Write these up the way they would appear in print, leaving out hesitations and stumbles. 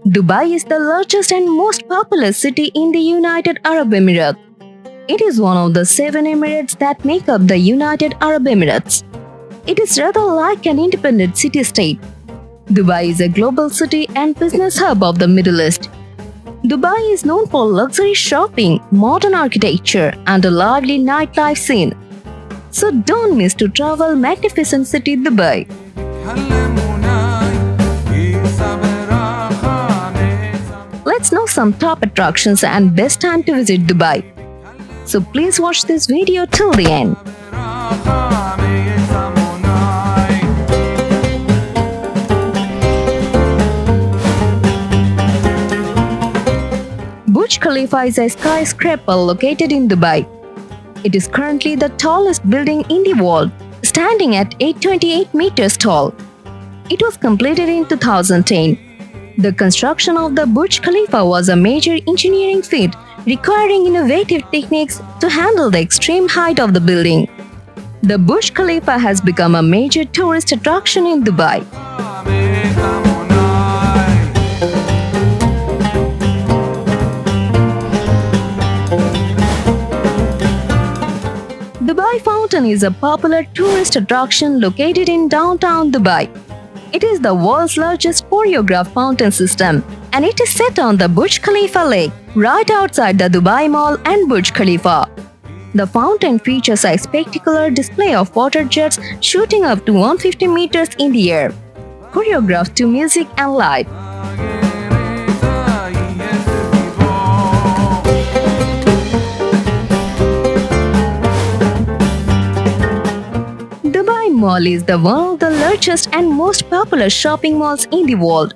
Dubai is the largest and most populous city in the United Arab Emirates. It is one of the 7 emirates that make up the United Arab Emirates. It is rather like an independent city-state. Dubai is a global city and business hub of the Middle East. Dubai is known for luxury shopping, modern architecture, and a lively nightlife scene. So don't miss to travel magnificent city Dubai. Let's know some top attractions and best time to visit Dubai. So please watch this video till the end. Burj Khalifa is a skyscraper located in Dubai. It is currently the tallest building in the world, standing at 828 meters tall. It was completed in 2010. The construction of the Burj Khalifa was a major engineering feat requiring innovative techniques to handle the extreme height of the building. The Burj Khalifa has become a major tourist attraction in Dubai. Dubai Fountain is a popular tourist attraction located in downtown Dubai. It is the world's largest choreographed fountain system, and it is set on the Burj Khalifa Lake, right outside the Dubai Mall and Burj Khalifa. The fountain features a spectacular display of water jets shooting up to 150 meters in the air, choreographed to music and light. Dubai Mall is one of the largest and most popular shopping malls in the world.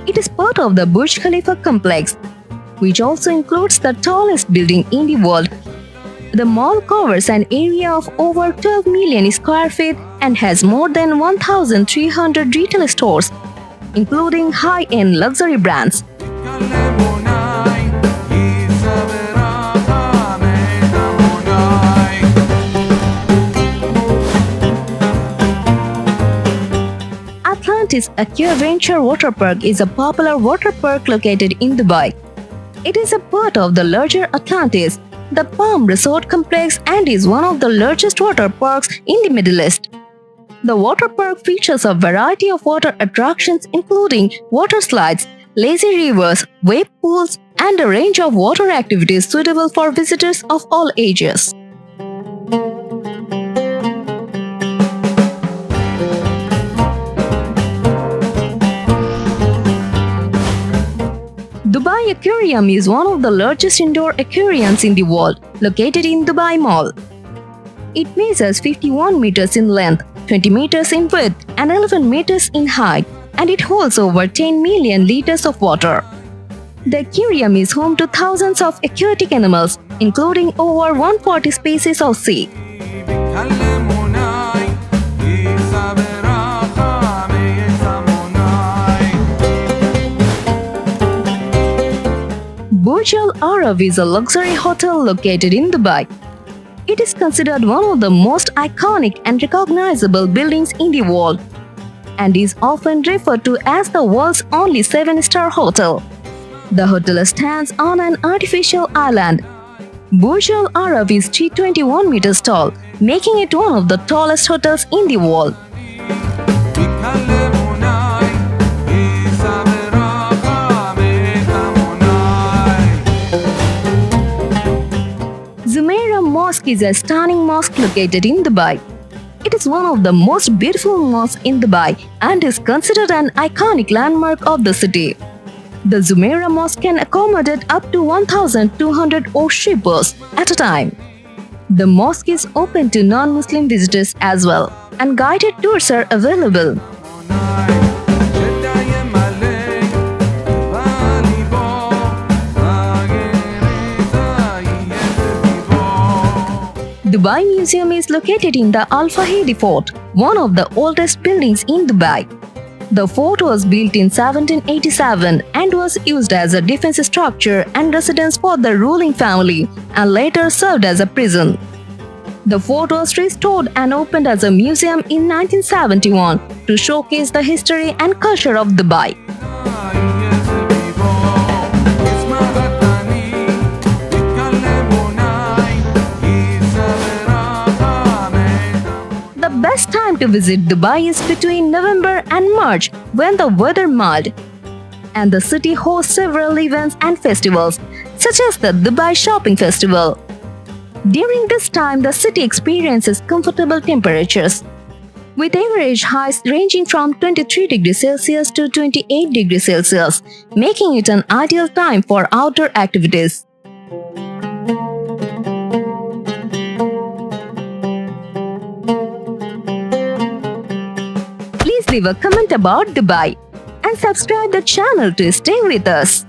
It is part of the Burj Khalifa complex, which also includes the tallest building in the world. The mall covers an area of over 12 million square feet and has more than 1,300 retail stores, including high-end luxury brands. Atlantis Aquaventure Water Park is a popular water park located in Dubai. It is a part of the larger Atlantis, the Palm Resort complex, and is one of the largest water parks in the Middle East. The water park features a variety of water attractions including water slides, lazy rivers, wave pools, and a range of water activities suitable for visitors of all ages. Dubai Aquarium is one of the largest indoor aquariums in the world, located in Dubai Mall. It measures 51 meters in length, 20 meters in width, and 11 meters in height, and it holds over 10 million liters of water. The aquarium is home to thousands of aquatic animals, including over 140 species of sea. Burj Arab is a luxury hotel located in Dubai. It is considered one of the most iconic and recognizable buildings in the world, and is often referred to as the world's only 7-star hotel. The hotel stands on an artificial island. Burj Arab is 321 meters tall, making it one of the tallest hotels in the world. Mosque is a stunning mosque located in Dubai. It is one of the most beautiful mosques in Dubai and is considered an iconic landmark of the city. The Jumeirah Mosque can accommodate up to 1,200 worshippers at a time. The mosque is open to non-Muslim visitors as well, and guided tours are available. Dubai Museum is located in the Al Fahidi Fort, one of the oldest buildings in Dubai. The fort was built in 1787 and was used as a defense structure and residence for the ruling family and later served as a prison. The fort was restored and opened as a museum in 1971 to showcase the history and culture of Dubai. The best time to visit Dubai is between November and March when the weather mild, and the city hosts several events and festivals such as the Dubai Shopping Festival. During this time, the city experiences comfortable temperatures, with average highs ranging from 23 degrees Celsius to 28 degrees Celsius, making it an ideal time for outdoor activities. Please leave a comment about Dubai and subscribe the channel to stay with us.